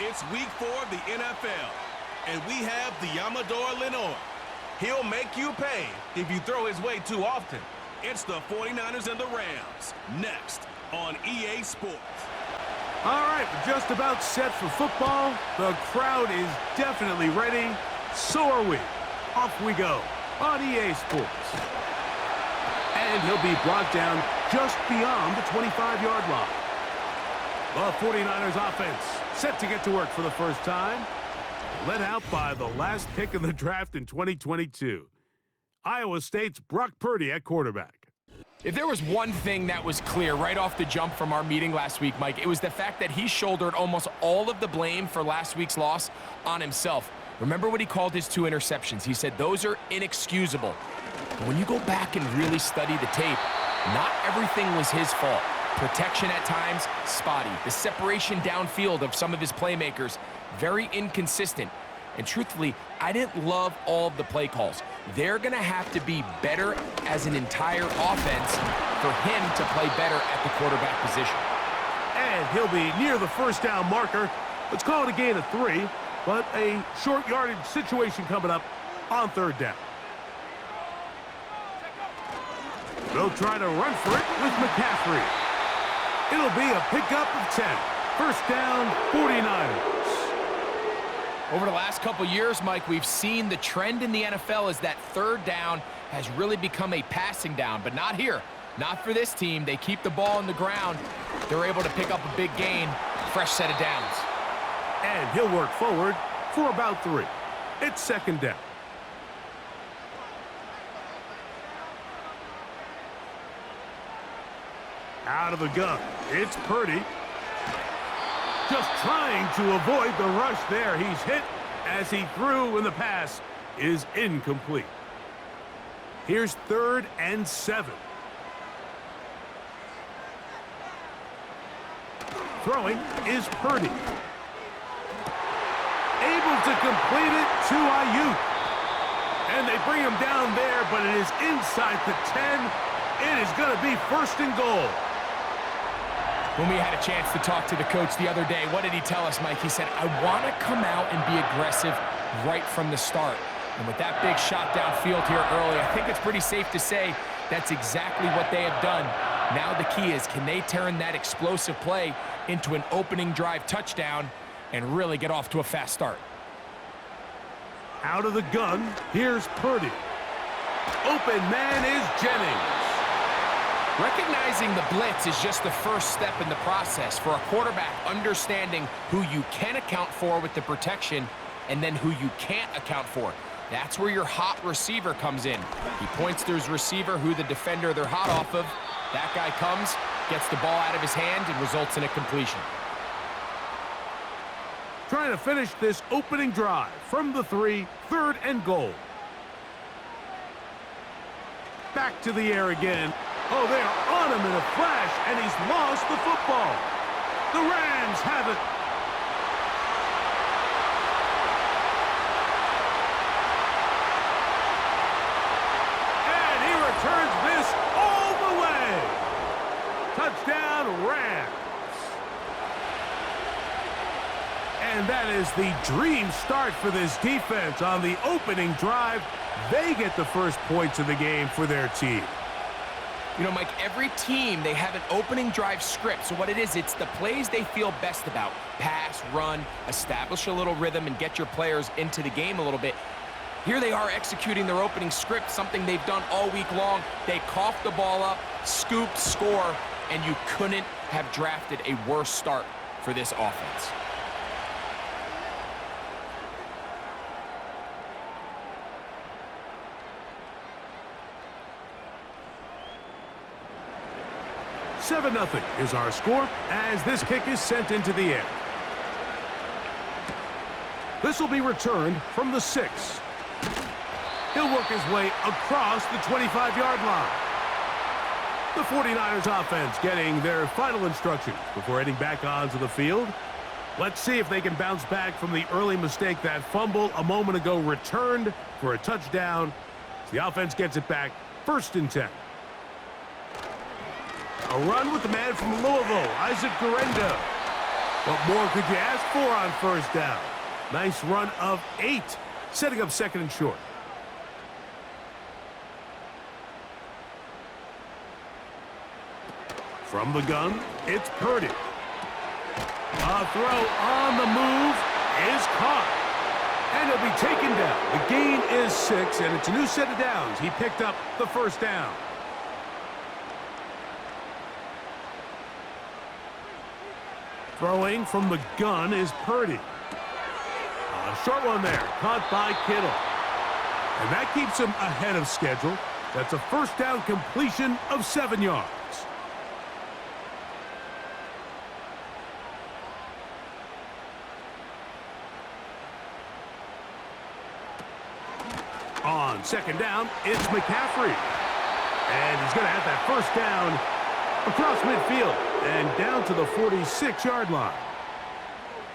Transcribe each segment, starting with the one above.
It's week 4 of the NFL, and we have Diamador Lenore. He'll make you pay if you throw his way too often. It's the 49ers and the Rams, next on EA Sports. All right, we're just about set for football. The crowd is definitely ready. So are we. Off we go on EA Sports. And he'll be brought down just beyond the 25-yard line. The 49ers offense set to get to work for the first time. Led out by the last pick in the draft in 2022. Iowa State's Brock Purdy at quarterback. If there was one thing that was clear right off the jump from our meeting last week, Mike, it was the fact that he shouldered almost all of the blame for last week's loss on himself. Remember what he called his 2 interceptions? He said those are inexcusable. But when you go back and really study the tape, not everything was his fault. Protection at times, spotty. The separation downfield of some of his playmakers, very inconsistent. And truthfully, I didn't love all of the play calls. They're going to have to be better as an entire offense for him to play better at the quarterback position. And he'll be near the first down marker. Let's call it a gain of 3, but a short yardage situation coming up on 3rd down. They'll try to run for it with McCaffrey. It'll be a pickup of 10. First down, 49ers. Over the last couple years, Mike, we've seen the trend in the NFL is that 3rd down has really become a passing down, but not here. Not for this team. They keep the ball on the ground. They're able to pick up a big gain, fresh set of downs. And he'll work forward for about 3. It's 2nd down. Out of the gun, it's Purdy. Just trying to avoid the rush there. He's hit as he threw, and the pass is incomplete. Here's 3rd and 7. Throwing is Purdy. Able to complete it to Ayuk. And they bring him down there, but it is inside the 10. It is going to be 1st and goal. When we had a chance to talk to the coach the other day, what did he tell us, Mike? He said, I want to come out and be aggressive right from the start. And with that big shot downfield here early, I think it's pretty safe to say that's exactly what they have done. Now the key is, can they turn that explosive play into an opening drive touchdown and really get off to a fast start? Out of the gun, here's Purdy. Open man is Jennings. Recognizing the blitz is just the first step in the process for a quarterback, understanding who you can account for with the protection and then who you can't account for. That's where your hot receiver comes in. He points to his receiver, who the defender they're hot off of. That guy comes, gets the ball out of his hand, and results in a completion. Trying to finish this opening drive from the 3, 3rd and goal. Back to the air again. Oh, they are on him in a flash, and he's lost the football. The Rams have it. And he returns this all the way. Touchdown, Rams. And that is the dream start for this defense on the opening drive. They get the first points of the game for their team. You know, Mike, every team, they have an opening drive script. So what it is, it's the plays they feel best about. Pass, run, establish a little rhythm, and get your players into the game a little bit. Here they are executing their opening script, something they've done all week long. They cough the ball up, scoop, score, and you couldn't have drafted a worse start for this offense. Seven 0 is our score as this kick is sent into the air. This will be returned from the 6. He'll work his way across the 25-yard line. The 49ers offense getting their final instructions before heading back onto the field. Let's see if they can bounce back from the early mistake. That fumble a moment ago returned for a touchdown. The offense gets it back, 1st and 10. A run with the man from Louisville, Isaac Guerendo. What more could you ask for on first down? Nice run of 8, setting up second and short. From the gun, it's Purdy. A throw on the move is caught. And he'll be taken down. The gain is 6, and it's a new set of downs. He picked up the first down. Throwing from the gun is Purdy. A short one there, caught by Kittle. And that keeps him ahead of schedule. That's a first down completion of 7 yards. On second down, it's McCaffrey. And he's going to have that first down across midfield and down to the 46-yard line.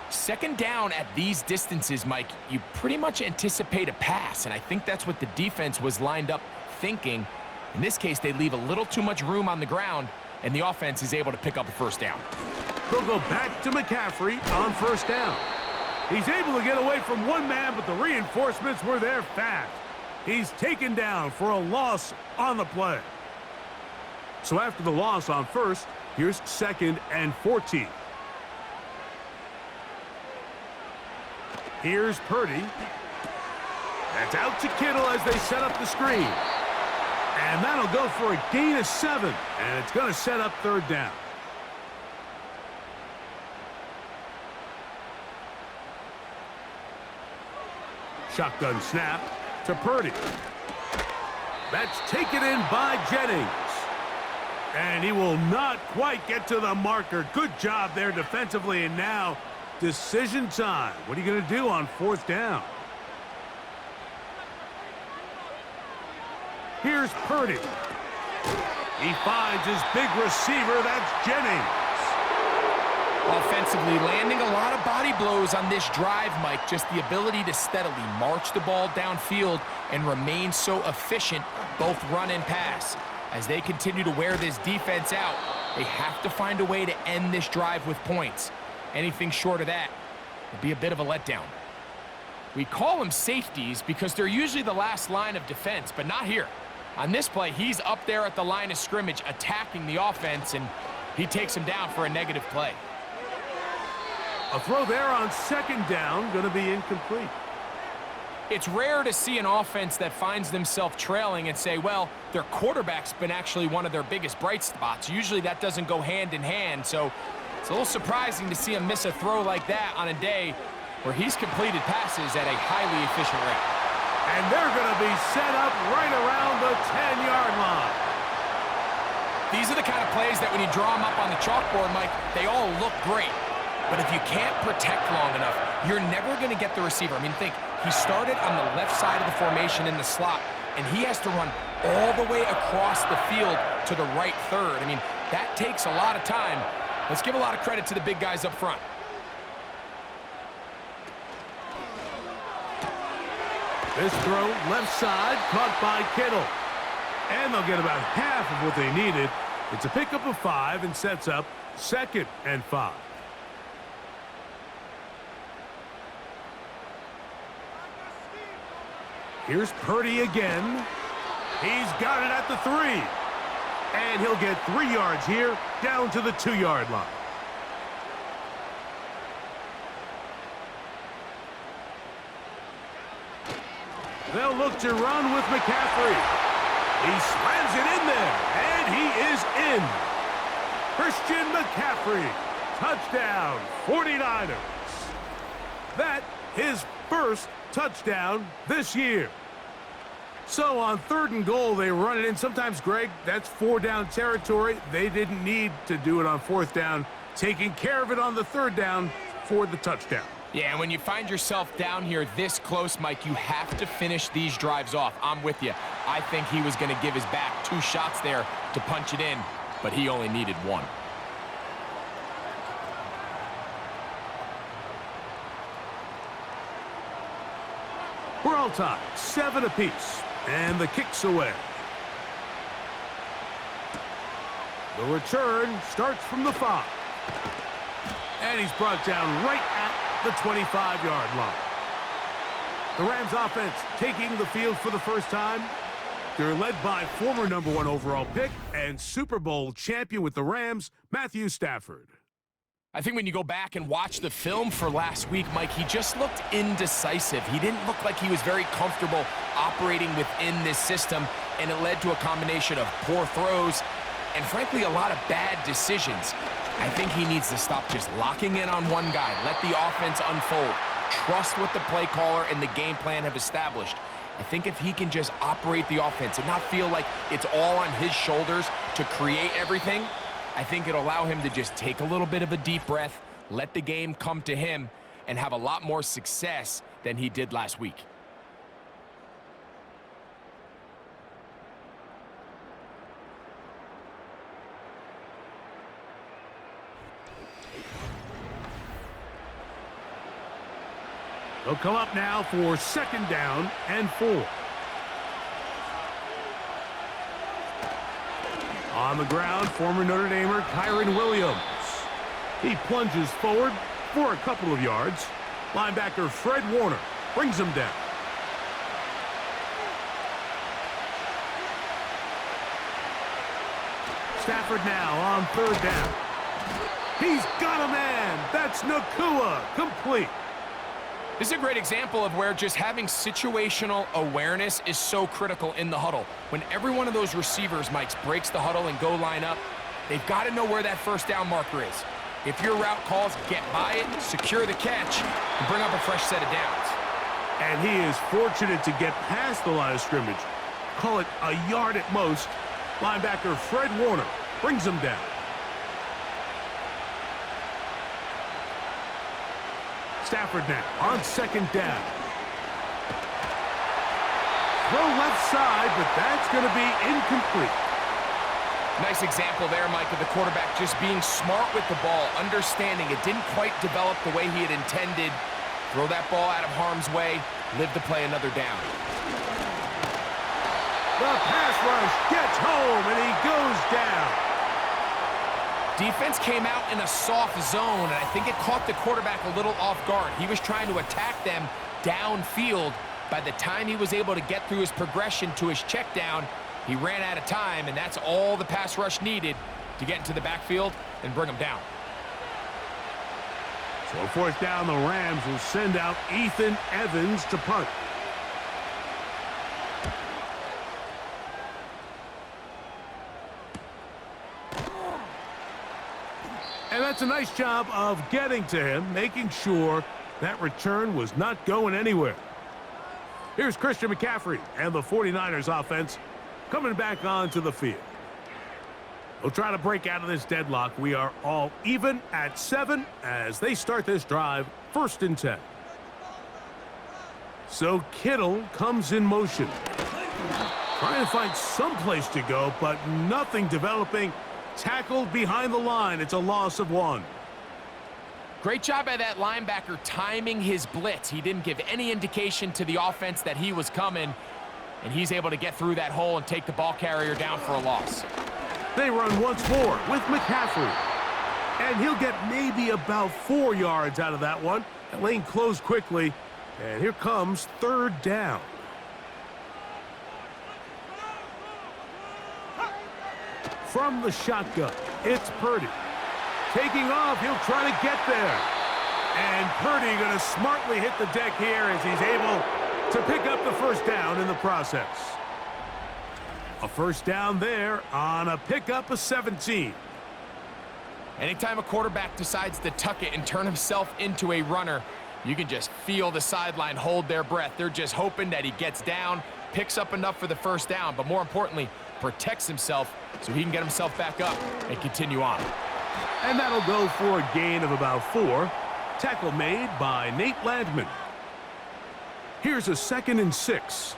Second down at these distances, Mike, you pretty much anticipate a pass, and I think that's what the defense was lined up thinking. In this case, they leave a little too much room on the ground, and the offense is able to pick up a first down. They'll go back to McCaffrey on first down. He's able to get away from one man, but the reinforcements were there fast. He's taken down for a loss on the play. So after the loss on first, here's second and 14. Here's Purdy. That's out to Kittle as they set up the screen. And that'll go for a gain of 7. And it's going to set up third down. Shotgun snap to Purdy. That's taken in by Jennings. And he will not quite get to the marker. Good job there defensively. And now decision time. What are you going to do on fourth down? Here's Purdy. He finds his big receiver. That's Jennings. Offensively, landing a lot of body blows on this drive, Mike. Just the ability to steadily march the ball downfield and remain so efficient, both run and pass. As they continue to wear this defense out, they have to find a way to end this drive with points. Anything short of that would be a bit of a letdown. We call them safeties because they're usually the last line of defense, but not here. On this play, he's up there at the line of scrimmage attacking the offense, and he takes him down for a negative play. A throw there on second down, going to be incomplete. It's rare to see an offense that finds themselves trailing and say, well, their quarterback's been actually one of their biggest bright spots. Usually that doesn't go hand in hand, so it's a little surprising to see him miss a throw like that on a day where he's completed passes at a highly efficient rate. And they're going to be set up right around the 10-yard line. These are the kind of plays that when you draw them up on the chalkboard, Mike, they all look great. But if you can't protect long enough, you're never going to get the receiver. I mean, think, he started on the left side of the formation in the slot, and he has to run all the way across the field to the right third. I mean, that takes a lot of time. Let's give a lot of credit to the big guys up front. This throw, left side, caught by Kittle. And they'll get about half of what they needed. It's a pickup of 5 and sets up second and 5. Here's Purdy again. He's got it at the 3. And he'll get 3 yards here, down to the 2-yard line. They'll look to run with McCaffrey. He slams it in there, and he is in. Christian McCaffrey, touchdown, 49ers. That his first touchdown this year. So on third and goal, they run it in. Sometimes, Greg, that's 4-down territory. They didn't need to do it on fourth down, taking care of it on the third down for the touchdown. Yeah, and when you find yourself down here this close, Mike, you have to finish these drives off. I'm with you. I think he was going to give his back 2 shots there to punch it in, but he only needed 1. We're all tied, 7 apiece, and the kick's away. The return starts from the 5. And And he's brought down right at the 25-yard line. The Rams offense taking the field for the first time. They're led by former #1 overall pick and Super Bowl champion with the Rams, Matthew Stafford. I think when you go back and watch the film for last week, Mike, he just looked indecisive. He didn't look like he was very comfortable operating within this system, and it led to a combination of poor throws and, frankly, a lot of bad decisions. I think he needs to stop just locking in on one guy. Let the offense unfold. Trust what the play caller and the game plan have established. I think if he can just operate the offense and not feel like it's all on his shoulders to create everything, I think it'll allow him to just take a little bit of a deep breath, let the game come to him, and have a lot more success than he did last week. They'll come up now for 2nd down and 4. On the ground, former Notre Damer Kyron Williams. He plunges forward for a couple of yards. Linebacker Fred Warner brings him down. Stafford now on 3rd down. He's got a man. That's Nakua, complete. This is a great example of where just having situational awareness is so critical in the huddle. When every one of those receivers, Mike, breaks the huddle and go line up, they've got to know where that 1st down marker is. If your route calls, get by it, secure the catch, and bring up a fresh set of downs. And he is fortunate to get past the line of scrimmage. Call it a yard at most. Linebacker Fred Warner brings him down. Stafford now on 2nd down. Throw left side, but that's going to be incomplete. Nice example there, Mike, of the quarterback just being smart with the ball, understanding it didn't quite develop the way he had intended. Throw that ball out of harm's way, live to play another down. The pass rush gets home, and he goes down. Defense came out in a soft zone, and I think it caught the quarterback a little off guard. He was trying to attack them downfield. By the time he was able to get through his progression to his check down, he ran out of time, and that's all the pass rush needed to get into the backfield and bring him down. So 4th down, the Rams will send out Ethan Evans to punt. And that's a nice job of getting to him, making sure that return was not going anywhere. Here's Christian McCaffrey and the 49ers offense coming back onto the field. They'll try to break out of this deadlock. We are all even at 7 as they start this drive, 1st and 10. So Kittle comes in motion. Trying to find some place to go, but nothing developing. Tackled behind the line. It's a loss of 1. Great job by that linebacker timing his blitz. He didn't give any indication to the offense that he was coming, and he's able to get through that hole and take the ball carrier down for a loss. They run once more with McCaffrey. And he'll get maybe about 4 yards out of that one. That lane closed quickly, and here comes 3rd down. From the shotgun, it's Purdy. Taking off, he'll try to get there. And Purdy going to smartly hit the deck here as he's able to pick up the 1st down in the process. A 1st down there on a pickup of 17. Anytime a quarterback decides to tuck it and turn himself into a runner, you can just feel the sideline hold their breath. They're just hoping that he gets down, picks up enough for the 1st down, but more importantly, protects himself so he can get himself back up and continue on. And that'll go for a gain of about 4. Tackle made by Nate Landman. Here's a 2nd and 6.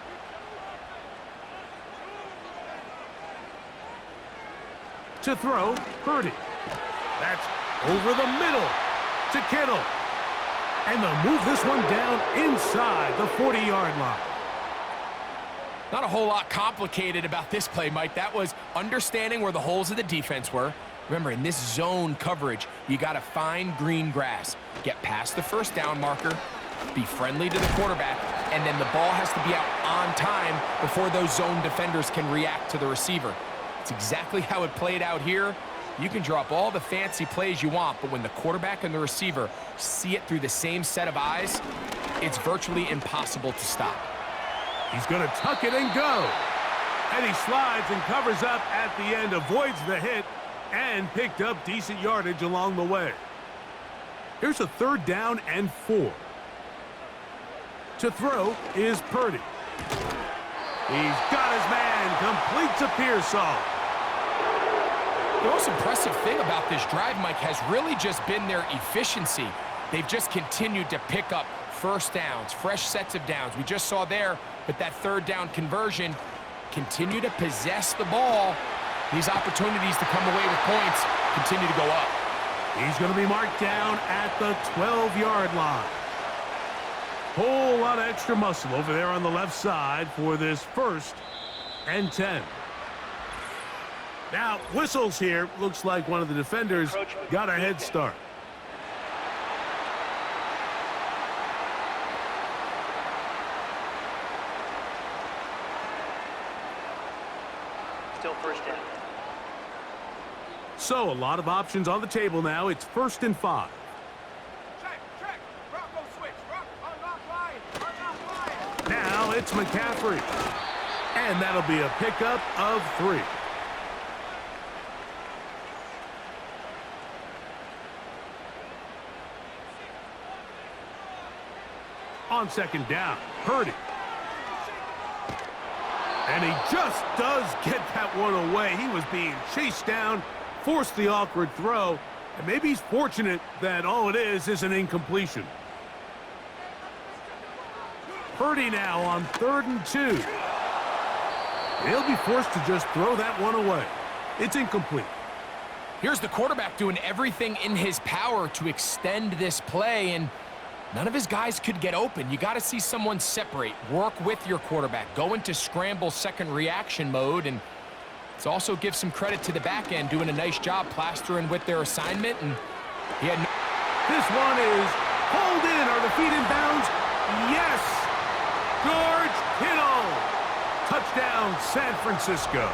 To throw, Purdy. That's over the middle to Kittle. And they'll move this one down inside the 40-yard line. Not a whole lot complicated about this play, Mike. That was understanding where the holes of the defense were, Remember, in this zone coverage, you got to find green grass. Get past the first down marker, be friendly to the quarterback, and then the ball has to be out on time before those zone defenders can react to the receiver. It's exactly how it played out here. You can drop all the fancy plays you want, but when the quarterback and the receiver see it through the same set of eyes, it's virtually impossible to stop. He's going to tuck it and go. And he slides and covers up at the end, avoids the hit, and picked up decent yardage along the way. Here's a 3rd down and 4. To throw is Purdy. He's got his man, completes a Pearsall. The most impressive thing about this drive, Mike, has really just been their efficiency. They've just continued to pick up first downs, fresh sets of downs. We just saw there with that 3rd down conversion, continue to possess the ball. These opportunities to come away with points continue to go up. He's going to be marked down at the 12-yard line. Whole lot of extra muscle over there on the left side for this 1st and 10. Now, whistles here. Looks like one of the defenders got a head start. Still 1st down. So, a lot of options on the table now. It's 1st and 5. Check. Rocco switch. Unlock line. Now it's McCaffrey. And that'll be a pickup of 3. On 2nd down, Purdy. And he just does get that one away. He was being chased down, forced the awkward throw, and maybe he's fortunate that all it is an incompletion. Purdy now on 3rd and 2. He'll be forced to just throw that one away. It's incomplete. Here's the quarterback doing everything in his power to extend this play, and none of his guys could get open. You got to see someone separate, work with your quarterback, go into scramble second reaction mode, and let's also give some credit to the back end doing a nice job plastering with their assignment. And he had This one is pulled in. Are the feet in bounds? Yes! George Kittle! Touchdown, San Francisco.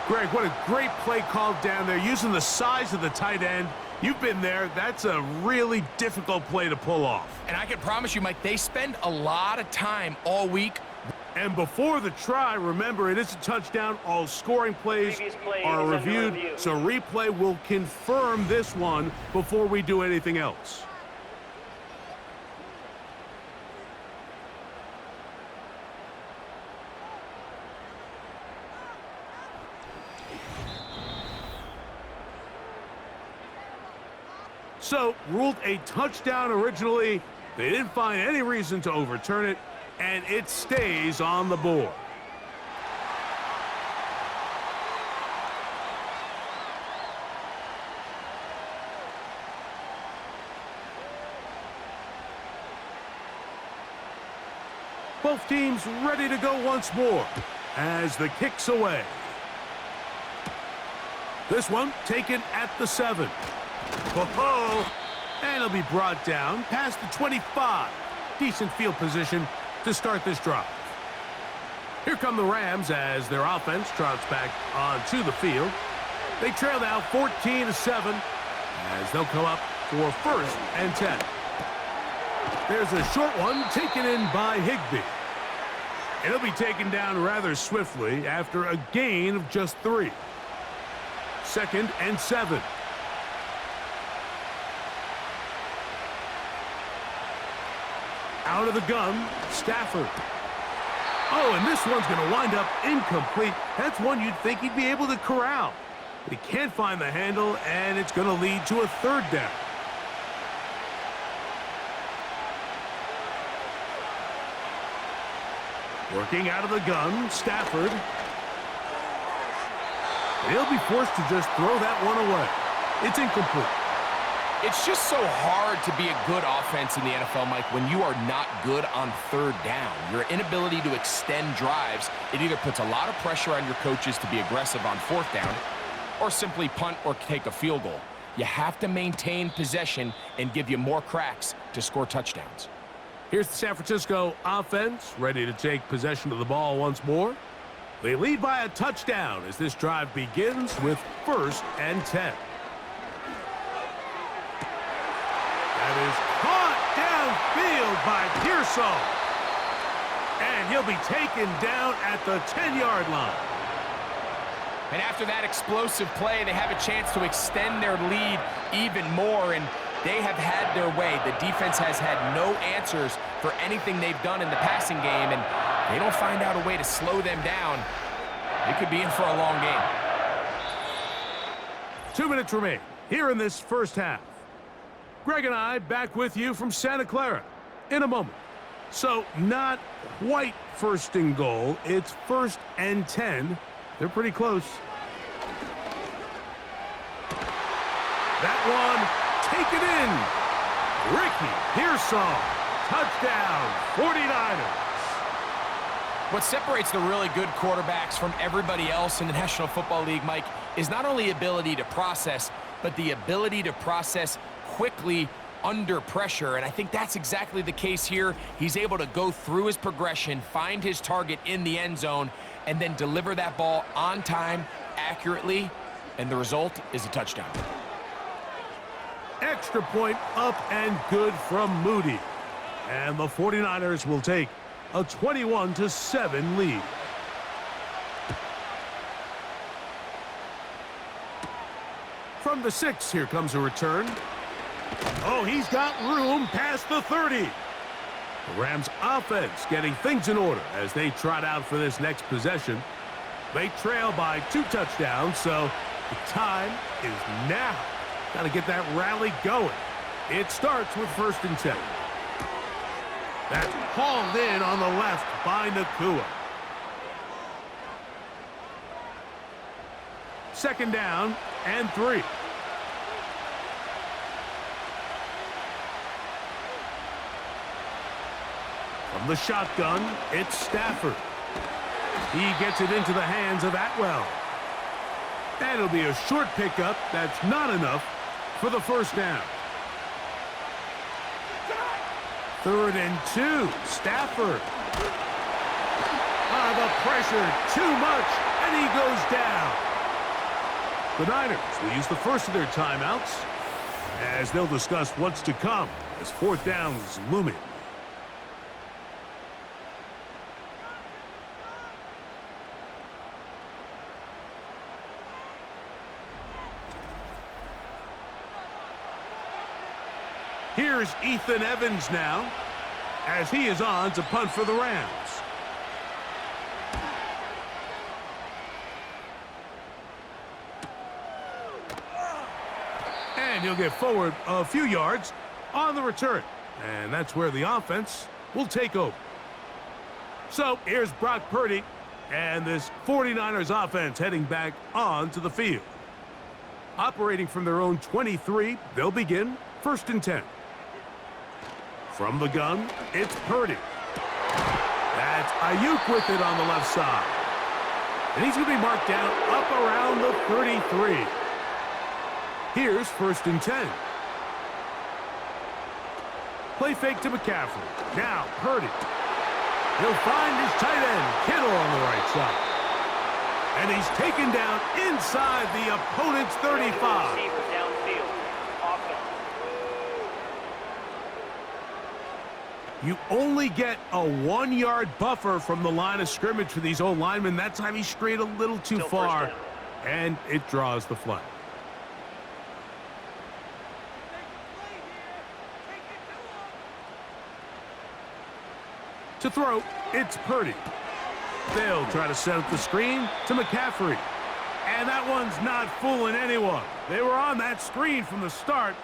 Greg, what a great play called down there, using the size of the tight end. You've been there. That's a really difficult play to pull off. And I can promise you, Mike, they spend a lot of time all week. And before the try, remember, it is a touchdown. All scoring plays Play are is under reviewed, review. so replay will confirm this one before we do anything else. So, ruled a touchdown originally. They didn't find any reason to overturn it, and it stays on the board. Both teams ready to go once more as the kick's away. This one taken at the 7. Oh, and it'll be brought down past the 25. Decent field position to start this drive. Here come the Rams as their offense trots back onto the field. They trail now 14-7 as they'll come up for 1st and 10. There's a short one taken in by Higbee. It'll be taken down rather swiftly after a gain of just 3. 2nd and 7. Out of the gun, Stafford. Oh, and this one's going to wind up incomplete. That's one you'd think he'd be able to corral. But he can't find the handle, and it's going to lead to a 3rd down. Working out of the gun, Stafford. He'll be forced to just throw that one away. It's incomplete. It's just so hard to be a good offense in the NFL, Mike, when you are not good on third down. Your inability to extend drives, it either puts a lot of pressure on your coaches to be aggressive on fourth down or simply punt or take a field goal. You have to maintain possession and give you more cracks to score touchdowns. Here's the San Francisco offense, ready to take possession of the ball once more. They lead by a touchdown as this drive begins with 1st and 10. That is caught downfield by Pearsall. And he'll be taken down at the 10-yard line. And after that explosive play, they have a chance to extend their lead even more, and they have had their way. The defense has had no answers for anything they've done in the passing game, and they don't find out a way to slow them down. They could be in for a long game. 2 minutes remain here in this first half. Greg and I back with you from Santa Clara in a moment. So not quite 1st and goal. It's 1st and 10. They're pretty close. That one taken in. Ricky Pearsall. Touchdown, 49ers. What separates the really good quarterbacks from everybody else in the National Football League, Mike, is not only ability to process, but the ability to process quickly under pressure, and I think that's exactly the case here. He's able to go through his progression, find his target in the end zone, and then deliver that ball on time, accurately, and the result is a touchdown. Extra point up and good from Moody. And the 49ers will take a 21-7 lead. From the 6, here comes a return. Oh, he's got room past the 30. The Rams offense getting things in order as they trot out for this next possession. They trail by 2 touchdowns, so the time is now. Got to get that rally going. It starts with 1st and 10. That's hauled in on the left by Nakua. 2nd down and 3. From the shotgun, it's Stafford. He gets it into the hands of Atwell. And it'll be a short pickup. That's not enough for the 1st down. 3rd and 2. Stafford. The pressure, too much, and he goes down. The Niners will use the first of their timeouts as they'll discuss what's to come as 4th down is looming. Here's Ethan Evans now, as he is on to punt for the Rams. And he'll get forward a few yards on the return. And that's where the offense will take over. So here's Brock Purdy and this 49ers offense heading back onto the field. Operating from their own 23, they'll begin 1st and 10. From the gun, it's Purdy. That's Ayuk with it on the left side. And he's going to be marked down up around the 33. Here's 1st and 10. Play fake to McCaffrey. Now Purdy. He'll find his tight end, Kittle, on the right side. And he's taken down inside the opponent's 35. You only get a 1-yard buffer from the line of scrimmage for these old linemen. That time he strayed a little too far, and it draws the flag. To throw, it's Purdy. They'll try to set up the screen to McCaffrey. And that one's not fooling anyone. They were on that screen from the start,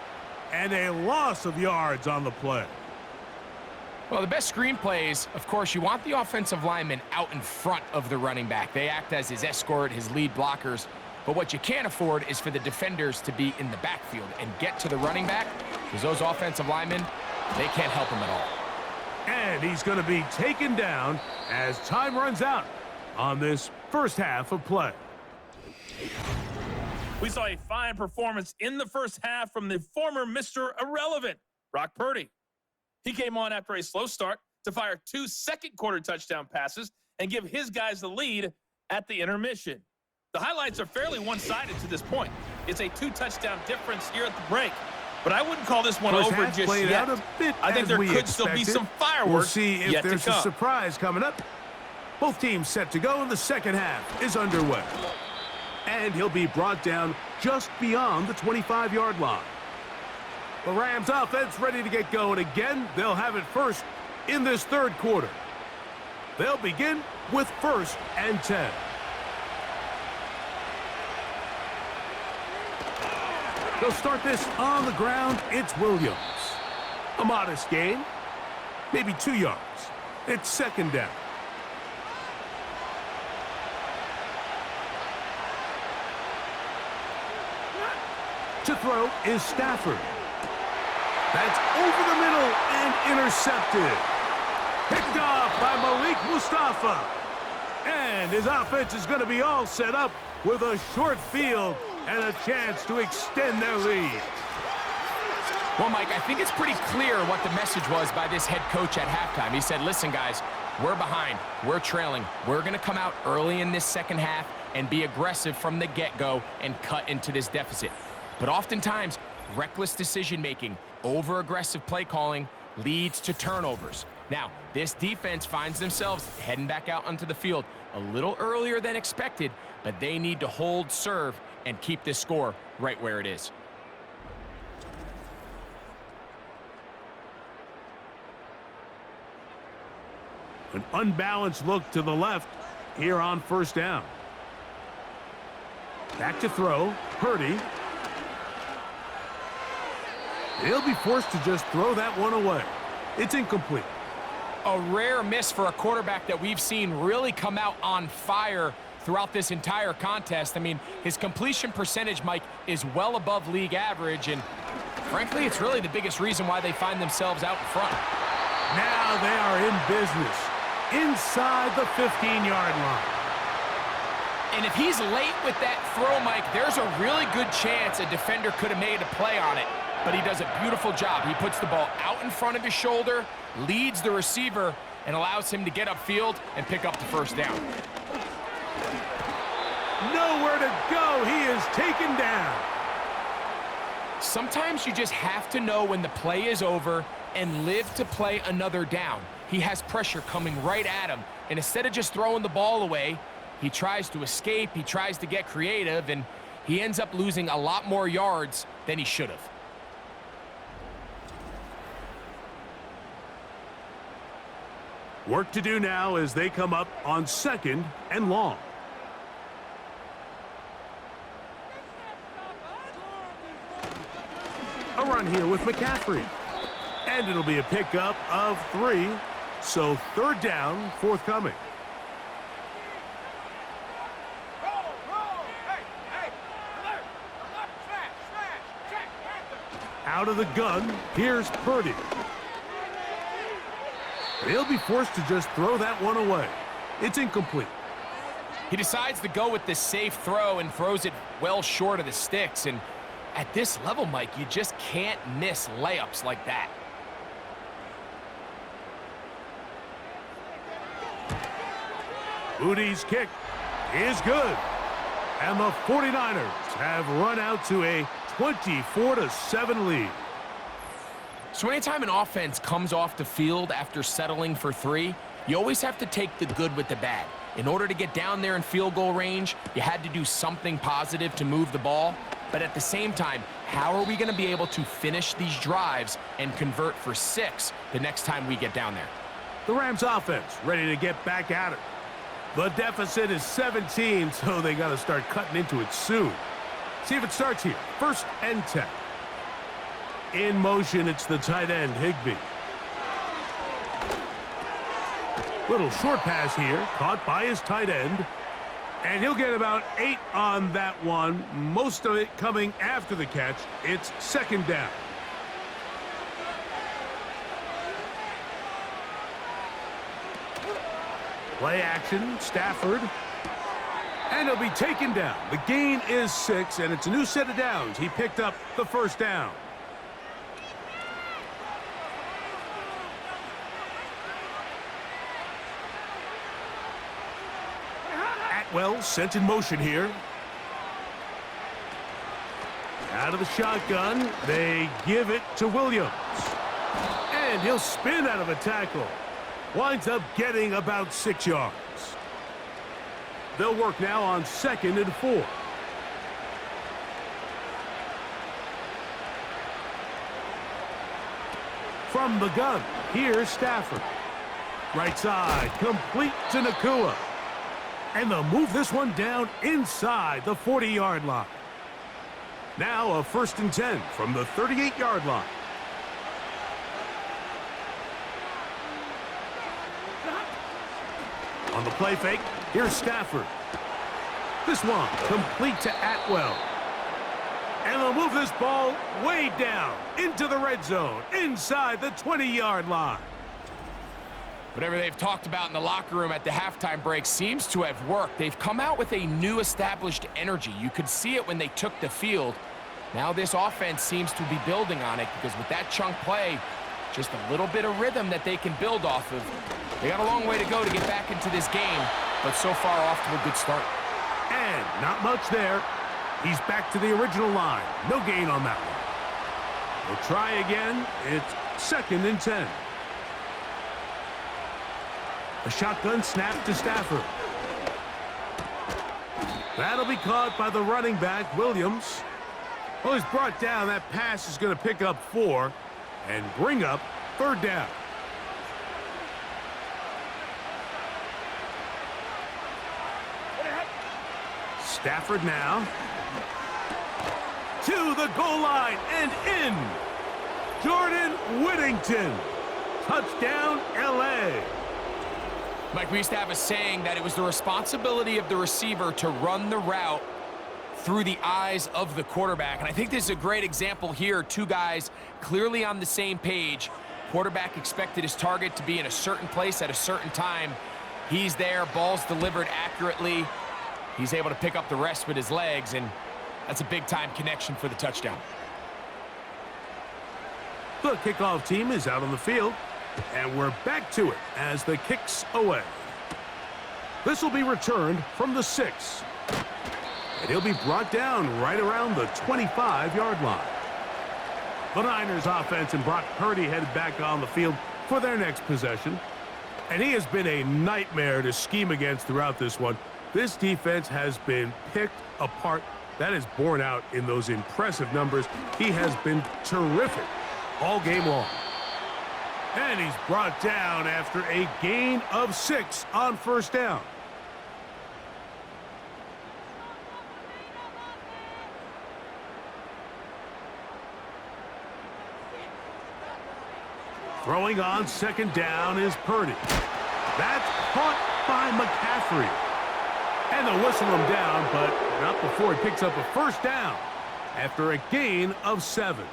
and a loss of yards on the play. Well, the best screen plays, of course, you want the offensive lineman out in front of the running back. They act as his escort, his lead blockers. But what you can't afford is for the defenders to be in the backfield and get to the running back, because those offensive linemen, they can't help him at all. And he's going to be taken down as time runs out on this first half of play. We saw a fine performance in the first half from the former Mr. Irrelevant, Brock Purdy. He came on after a slow start to fire 2 second-quarter touchdown passes and give his guys the lead at the intermission. The highlights are fairly one-sided to this point. It's a 2-touchdown difference here at the break. But I wouldn't call this one First over half just played yet. out a bit I think as there we could still be expected. some fireworks We'll see if yet to there's a come. surprise coming up. Both teams set to go, and the second half is underway. And he'll be brought down just beyond the 25-yard line. The Rams offense ready to get going again. They'll have it first in this third quarter. They'll begin with 1st and 10. They'll start this on the ground. It's Williams. A modest gain, maybe 2 yards. It's second down. To throw is Stafford. That's over the middle and intercepted. Picked off by Malik Mustafa. And his offense is going to be all set up with a short field and a chance to extend their lead. Well, Mike, I think it's pretty clear what the message was by this head coach at halftime. He said, listen, guys, we're behind. We're trailing. We're going to come out early in this second half and be aggressive from the get-go and cut into this deficit. But oftentimes, reckless decision-making, over-aggressive play calling leads to turnovers. Now, this defense finds themselves heading back out onto the field a little earlier than expected, but they need to hold serve and keep this score right where it is. An unbalanced look to the left here on first down. Back to throw, Purdy. He'll be forced to just throw that one away. It's incomplete. A rare miss for a quarterback that we've seen really come out on fire throughout this entire contest. I mean, his completion percentage, Mike, is well above league average, and frankly, it's really the biggest reason why they find themselves out in front. Now they are in business inside the 15-yard line. And if he's late with that throw, Mike, there's a really good chance a defender could have made a play on it, but he does a beautiful job. He puts the ball out in front of his shoulder, leads the receiver, and allows him to get upfield and pick up the first down. Nowhere to go. He is taken down. Sometimes you just have to know when the play is over and live to play another down. He has pressure coming right at him, and instead of just throwing the ball away, he tries to escape, he tries to get creative, and he ends up losing a lot more yards than he should have. Work to do now as they come up on 2nd and long. A run here with McCaffrey. And it'll be a pickup of 3. So 3rd down forthcoming. Roll! Hey! Alert! Smash! Check! Panther! Out of the gun, here's Purdy. He'll be forced to just throw that one away. It's incomplete. He decides to go with the safe throw and throws it well short of the sticks. And at this level, Mike, you just can't miss layups like that. Moody's kick is good. And the 49ers have run out to a 24-7 lead. So anytime an offense comes off the field after settling for 3, you always have to take the good with the bad. In order to get down there in field goal range, you had to do something positive to move the ball. But at the same time, how are we going to be able to finish these drives and convert for 6 the next time we get down there? The Rams offense ready to get back at it. The deficit is 17, so they got to start cutting into it soon. See if it starts here. 1st and 10. In motion, it's the tight end, Higbee. Little short pass here, caught by his tight end. And he'll get about 8 on that one, most of it coming after the catch. It's second down. Play action, Stafford. And he'll be taken down. The gain is 6, and it's a new set of downs. He picked up the first down. Atwell sent in motion here. Out of the shotgun, they give it to Williams. And he'll spin out of a tackle. Winds up getting about 6 yards. They'll work now on 2nd and 4. From the gun, here's Stafford. Right side, complete to Nakua. And they'll move this one down inside the 40-yard line. Now a 1st and 10 from the 38-yard line. On the play fake, here's Stafford. This one complete to Atwell. And they'll move this ball way down into the red zone, inside the 20-yard line. Whatever they've talked about in the locker room at the halftime break seems to have worked. They've come out with a new established energy. You could see it when they took the field. Now this offense seems to be building on it because with that chunk play, just a little bit of rhythm that they can build off of. They got a long way to go to get back into this game, but so far off to a good start. And not much there. He's back to the original line. No gain on that one. We'll try again. It's 2nd and 10. A shotgun snap to Stafford. That'll be caught by the running back, Williams. Well, he's brought down. That pass is going to pick up 4 and bring up 3rd down. Stafford now. To the goal line and in. Jordan Whittington. Touchdown, L.A. Mike, we used to have a saying that it was the responsibility of the receiver to run the route through the eyes of the quarterback. And I think this is a great example here. 2 guys clearly on the same page. Quarterback expected his target to be in a certain place at a certain time. He's there, ball's delivered accurately. He's able to pick up the rest with his legs, and that's a big-time connection for the touchdown. The kickoff team is out on the field, and we're back to it as the kick's away. This will be returned from the 6. And he'll be brought down right around the 25-yard line. The Niners offense and Brock Purdy headed back on the field for their next possession. And he has been a nightmare to scheme against throughout this one. This defense has been picked apart. That is borne out in those impressive numbers. He has been terrific all game long. And he's brought down after a gain of 6 on 1st down. Throwing on 2nd down is Purdy. That's caught by McCaffrey. And they'll whistle him down, but not before he picks up a 1st down after a gain of 7.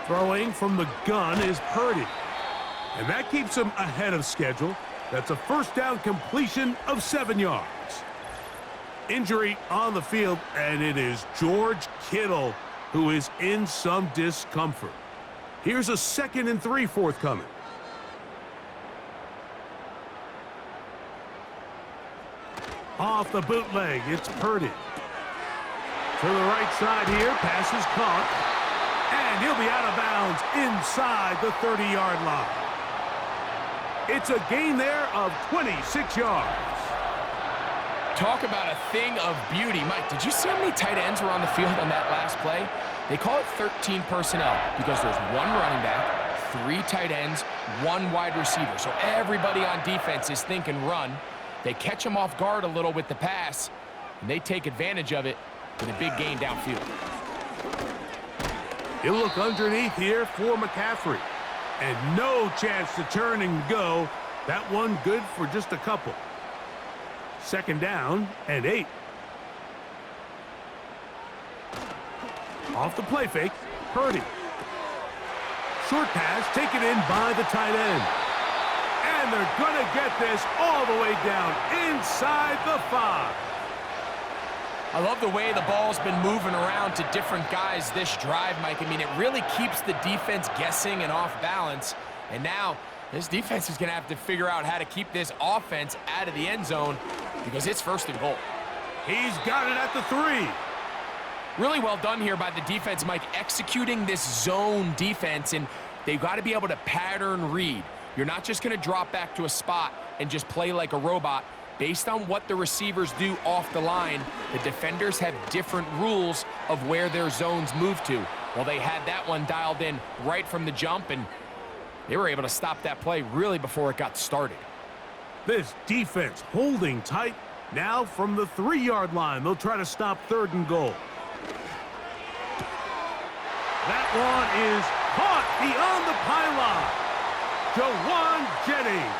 Throwing from the gun is Purdy. And that keeps him ahead of schedule. That's a 1st down completion of 7 yards. Injury on the field, and it is George Kittle who is in some discomfort. Here's a 2nd and 3 forthcoming. Off the bootleg, it's Purdy. To the right side here, pass is caught. And he'll be out of bounds inside the 30-yard line. It's a gain there of 26 yards. Talk about a thing of beauty. Mike, did you see how many tight ends were on the field on that last play? They call it 13 personnel because there's 1 running back, 3 tight ends, 1 wide receiver. So everybody on defense is thinking run. They catch him off guard a little with the pass, and they take advantage of it with a big gain downfield. He'll look underneath here for McCaffrey. And no chance to turn and go That one good for just a couple. Second down and 8. Off the play fake, Purdy. Short pass taken in by the tight end. And they're going to get this all the way down inside the 5. I love the way the ball's been moving around to different guys this drive, Mike. I mean, it really keeps the defense guessing and off balance. And now this defense is going to have to figure out how to keep this offense out of the end zone because it's 1st and goal. He's got it at the 3. Really well done here by the defense, Mike, executing this zone defense, and they've got to be able to pattern read. You're not just going to drop back to a spot and just play like a robot. Based on what the receivers do off the line, the defenders have different rules of where their zones move to. Well, they had that one dialed in right from the jump, and they were able to stop that play really before it got started. This defense holding tight. Now from the 3-yard line, they'll try to stop 3rd and goal. That one is caught beyond the pylon. Jawan Jennings.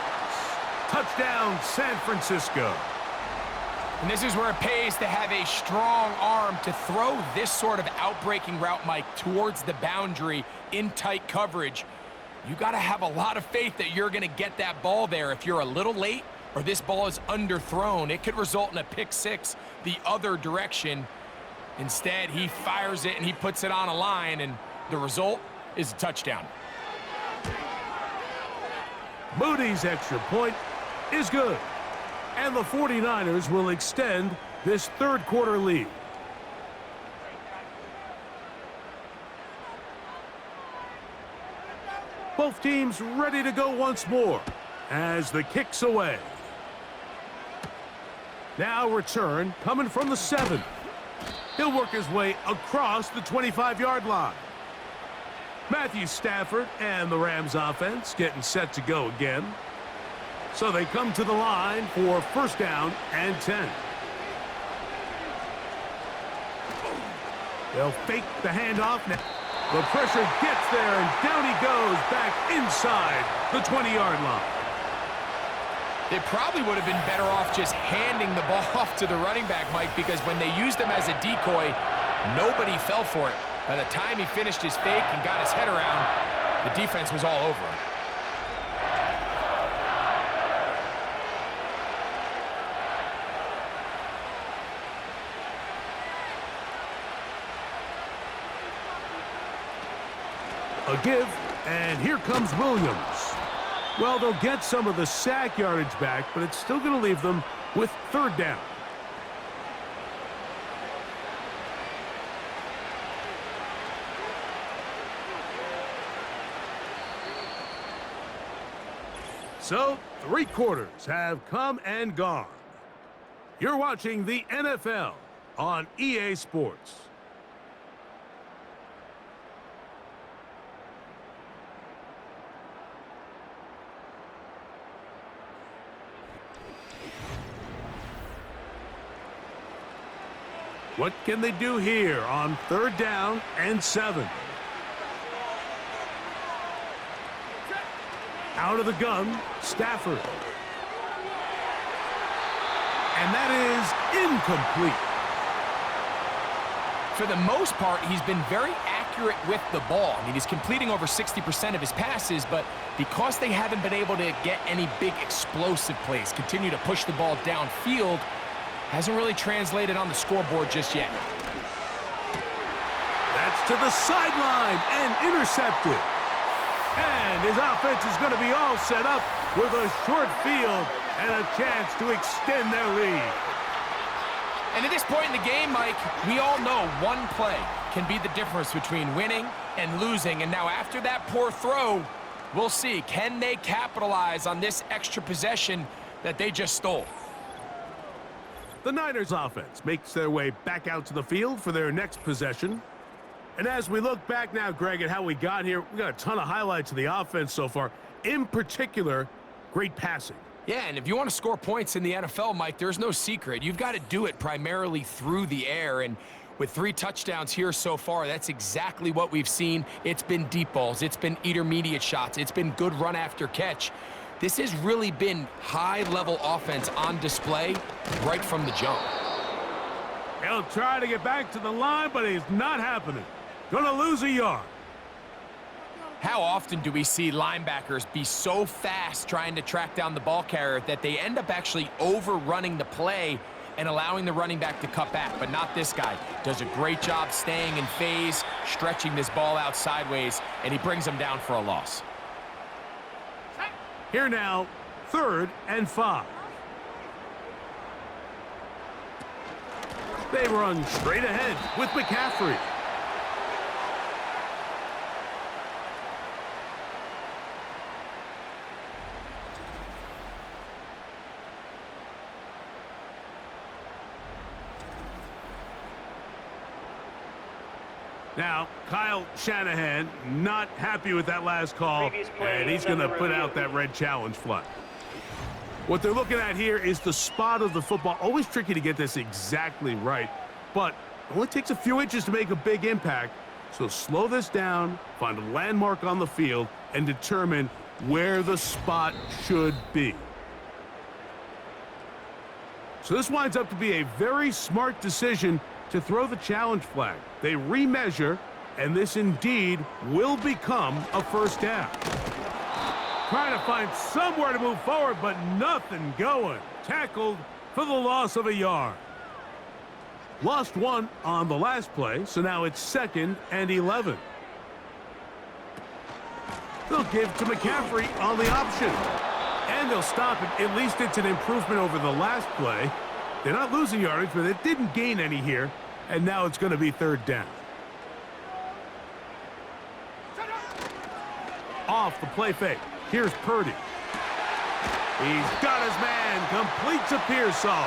Touchdown, San Francisco. And this is where it pays to have a strong arm to throw this sort of outbreaking route, Mike, towards the boundary in tight coverage. You got to have a lot of faith that you're going to get that ball there. If you're a little late or this ball is underthrown, it could result in a pick 6 the other direction. Instead, he fires it and he puts it on a line, and the result is a touchdown. Moody's extra point is good. And the 49ers will extend this 3rd quarter lead. Both teams ready to go once more as the kick's away. Now return coming from the 7. He'll work his way across the 25-yard line. Matthew Stafford and the Rams offense getting set to go again. So they come to the line for 1st down and 10. They'll fake the handoff now. The pressure gets there, and down he goes back inside the 20-yard line. They probably would have been better off just handing the ball off to the running back, Mike, because when they used him as a decoy, nobody fell for it. By the time he finished his fake and got his head around, the defense was all over him. A give, and here comes Williams. Well, they'll get some of the sack yardage back, but it's still going to leave them with 3rd down. So, 3 quarters have come and gone. You're watching the NFL on EA Sports. What can they do here on 3rd down and 7? Out of the gun, Stafford. And that is incomplete. For the most part, he's been very accurate with the ball. I mean, he's completing over 60% of his passes, but because they haven't been able to get any big explosive plays, continue to push the ball downfield, hasn't really translated on the scoreboard just yet. That's to the sideline and intercepted. And his offense is going to be all set up with a short field and a chance to extend their lead. And at this point in the game, Mike, we all know one play can be the difference between winning and losing. And now after that poor throw, we'll see, can they capitalize on this extra possession that they just stole? The Niners offense makes their way back out to the field for their next possession. And as we look back now, Greg, at how we got here, we got a ton of highlights of the offense so far. In particular, great passing. Yeah, and if you want to score points in the NFL, Mike, there's no secret. You've got to do it primarily through the air. And with 3 touchdowns here so far, that's exactly what we've seen. It's been deep balls. It's been intermediate shots. It's been good run after catch. This has really been high-level offense on display right from the jump. He'll try to get back to the line, but it's not happening. Gonna lose a yard. How often do we see linebackers be so fast trying to track down the ball carrier that they end up actually overrunning the play and allowing the running back to cut back? But not this guy. Does a great job staying in phase, stretching this ball out sideways, and he brings him down for a loss. Here now, 3rd and 5. They run straight ahead with McCaffrey. Now, Kyle Shanahan not happy with that last call, and he's going to put out that red challenge flag. What they're looking at here is the spot of the football. Always tricky to get this exactly right, but it only takes a few inches to make a big impact. So slow this down, find a landmark on the field, and determine where the spot should be. So this winds up to be a very smart decision to throw the challenge flag. They remeasure, and this indeed will become a first down. Trying to find somewhere to move forward, but nothing going. Tackled for the loss of a yard. Lost 1 on the last play, so now it's 2nd and 11. They'll give to McCaffrey on the option. And they'll stop it. At least it's an improvement over the last play. They're not losing yardage, but they didn't gain any here. And now it's going to be 3rd down. Off the play fake. Here's Purdy. He's got his man. Completes a Pearsall.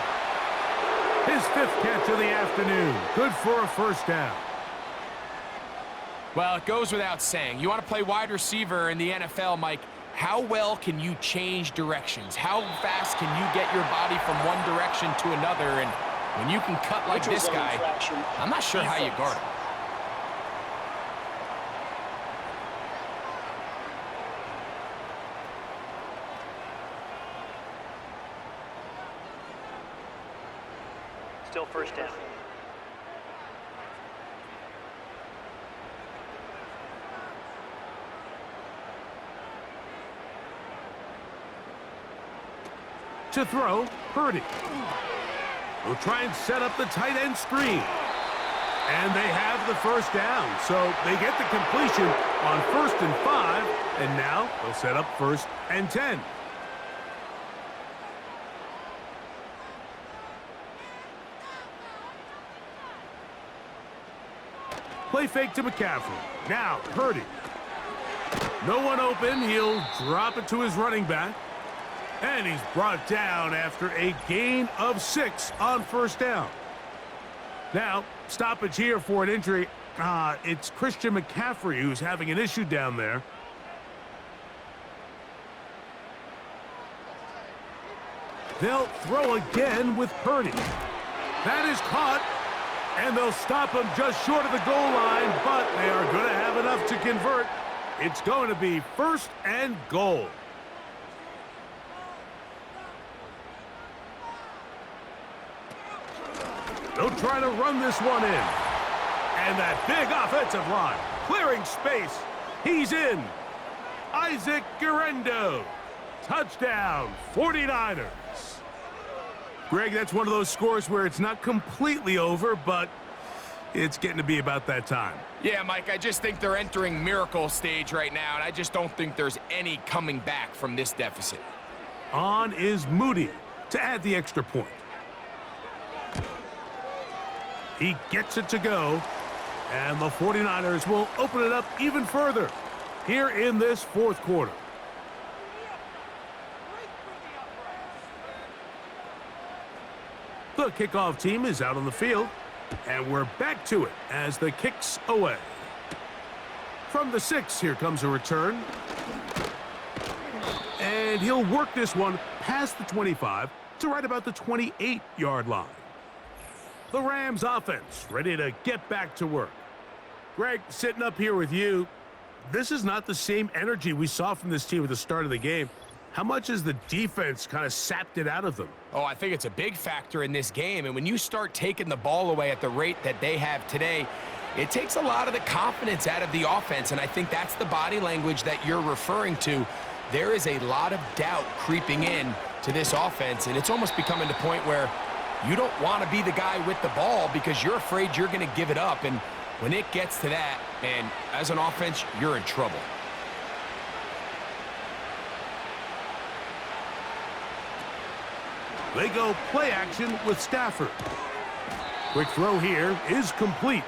His 5th catch of the afternoon. Good for a first down. Well, it goes without saying. You want to play wide receiver in the NFL, Mike. How well can you change directions? How fast can you get your body from one direction to another? And when you can cut like this guy, I'm not sure how you guard him. Still first down. To throw, Purdy. We'll try and set up the tight end screen. And they have the first down. So they get the completion on 1st and 5. And now they'll set up 1st and 10. Play fake to McCaffrey. Now Purdy. No one open. He'll drop it to his running back. And he's brought down after a gain of 6 on 1st down. Now, stoppage here for an injury. It's Christian McCaffrey who's having an issue down there. They'll throw again with Purdy. That is caught, and they'll stop him just short of the goal line, but they are going to have enough to convert. It's going to be 1st and goal. They'll try to run this one in. And that big offensive line, clearing space. He's in. Isaac Guerrero. Touchdown, 49ers. Greg, that's one of those scores where it's not completely over, but it's getting to be about that time. Yeah, Mike, I just think they're entering miracle stage right now, and I just don't think there's any coming back from this deficit. On is Moody to add the extra point. He gets it to go, and the 49ers will open it up even further here in this 4th quarter. The kickoff team is out on the field, and we're back to it as the kick's away. From the 6, here comes a return. And he'll work this one past the 25 to right about the 28-yard line. The Rams offense ready to get back to work. Greg, sitting up here with you, this is not the same energy we saw from this team at the start of the game. How much has the defense kind of sapped it out of them? Oh, I think it's a big factor in this game. And when you start taking the ball away at the rate that they have today, it takes a lot of the confidence out of the offense. And I think that's the body language that you're referring to. There is a lot of doubt creeping in to this offense. And it's almost becoming the point where you don't want to be the guy with the ball because you're afraid you're going to give it up. And when it gets to that, man, as an offense, you're in trouble. They go play action with Stafford. Quick throw here is complete.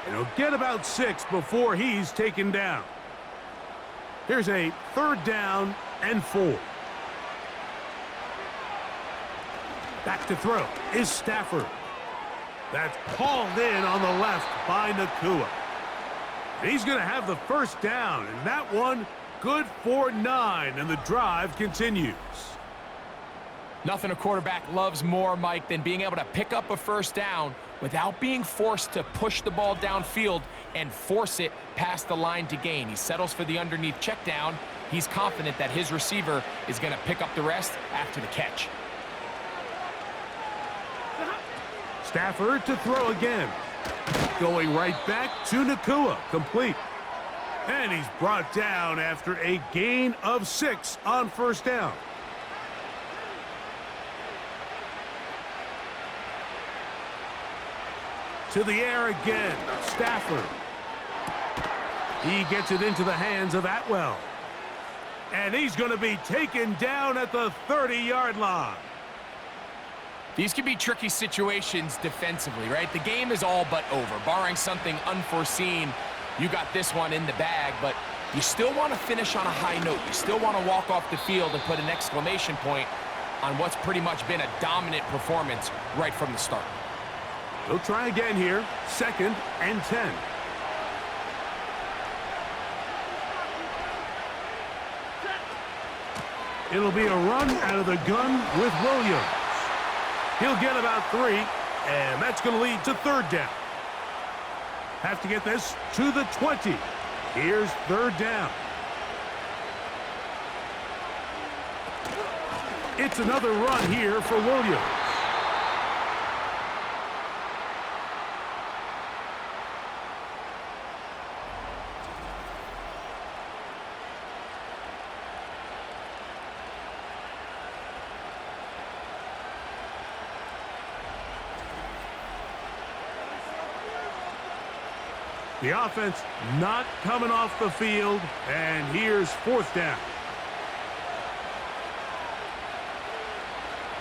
And he'll get about 6 before he's taken down. Here's a 3rd down and 4. Back to throw is Stafford. That's hauled in on the left by Nakua. He's going to have the 1st down, and that one good for 9, and the drive continues. Nothing a quarterback loves more, Mike, than being able to pick up a 1st down without being forced to push the ball downfield and force it past the line to gain. He settles for the underneath check down. He's confident that his receiver is going to pick up the rest after the catch. Stafford to throw again. Going right back to Nakua. Complete. And he's brought down after a gain of 6 on 1st down. To the air again, Stafford. He gets it into the hands of Atwell. And he's going to be taken down at the 30-yard line. These can be tricky situations defensively, right? The game is all but over. Barring something unforeseen, you got this one in the bag, but you still want to finish on a high note. You still want to walk off the field and put an exclamation point on what's pretty much been a dominant performance right from the start. They'll try again here. 2nd and 10. It'll be a run out of the gun with Williams. He'll get about 3, and that's going to lead to 3rd down. Have to get this to the 20. Here's 3rd down. It's another run here for Williams. The offense not coming off the field, and here's 4th down.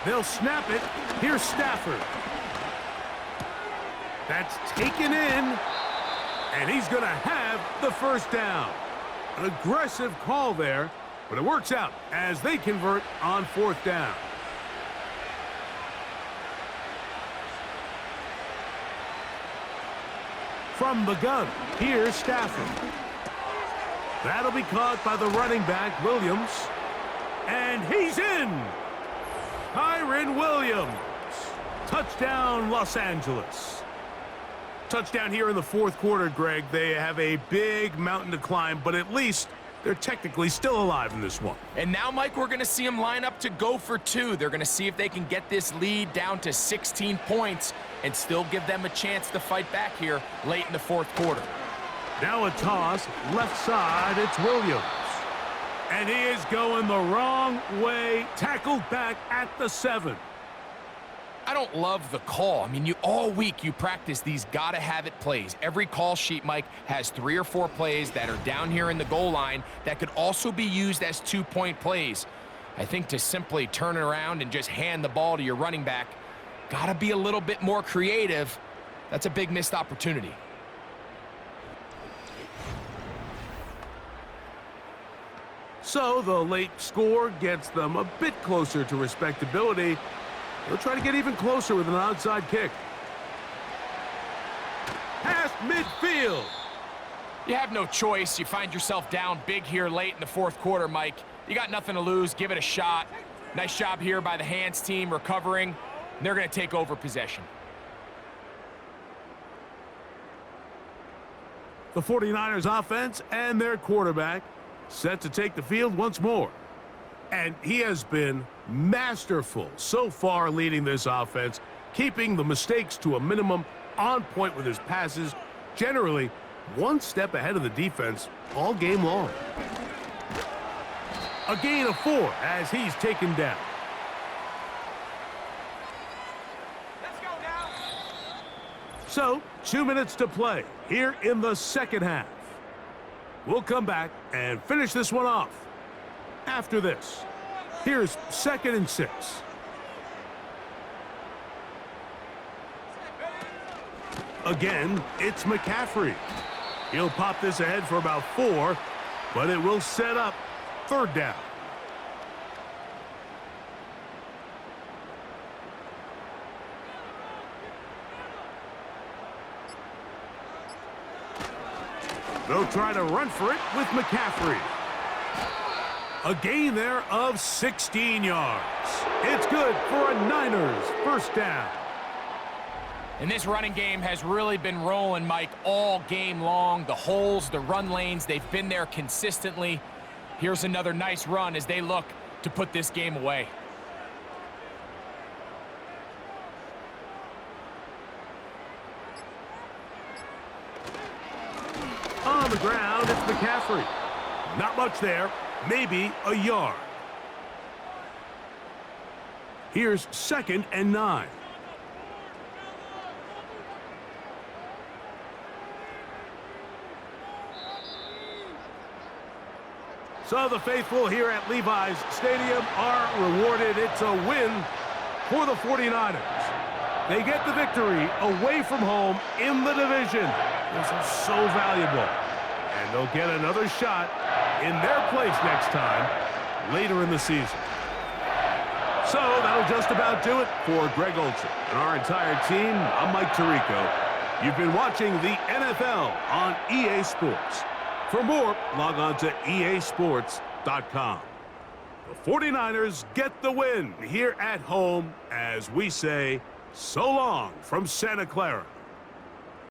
They'll snap it. Here's Stafford. That's taken in, and he's going to have the 1st down. An aggressive call there, but it works out as they convert on 4th down. From the gun, here's Stafford. That'll be caught by the running back, Williams. And he's in! Kyren Williams. Touchdown, Los Angeles. Touchdown here in the 4th quarter, Greg. They have a big mountain to climb, but at least they're technically still alive in this one. And now, Mike, we're going to see them line up to go for 2. They're going to see if they can get this lead down to 16 points and still give them a chance to fight back here late in the 4th quarter. Now a toss, left side, it's Williams. And he is going the wrong way, tackled back at the 7. I don't love the call. I mean, all week you practice these gotta-have-it plays. Every call sheet, Mike, has 3 or 4 plays that are down here in the goal line that could also be used as 2-point plays. I think to simply turn it around and just hand the ball to your running back, gotta be a little bit more creative. That's a big missed opportunity. So the late score gets them a bit closer to respectability. They'll try to get even closer with an outside kick. Past midfield. You have no choice. You find yourself down big here late in the 4th quarter, Mike. You got nothing to lose. Give it a shot. Nice job here by the hands team recovering. They're going to take over possession. The 49ers offense and their quarterback set to take the field once more. And he has been masterful so far leading this offense, keeping the mistakes to a minimum, on point with his passes, generally one step ahead of the defense all game long. A gain of 4 as he's taken down. Let's go now. So, 2 minutes to play here in the second half. We'll come back and finish this one off after this. Here's 2nd and 6. Again, it's McCaffrey. He'll pop this ahead for about 4, but it will set up 3rd down. They'll try to run for it with McCaffrey. A gain there of 16 yards. It's good for a Niners 1st down. And this running game has really been rolling, Mike, all game long. The holes, the run lanes, they've been there consistently. Here's another nice run as they look to put this game away. On the ground, it's McCaffrey. Not much there, maybe a yard. Here's 2nd and 9. So the faithful here at Levi's Stadium are rewarded. It's a win for the 49ers. They get the victory away from home in the division. This is so valuable. And they'll get another shot in their place next time later in the season. So that'll just about do it for Greg Olsen and our entire team. I'm Mike Tirico. You've been watching the NFL on EA Sports. For more, log on to easports.com. The 49ers get the win here at home as we say so long from Santa Clara.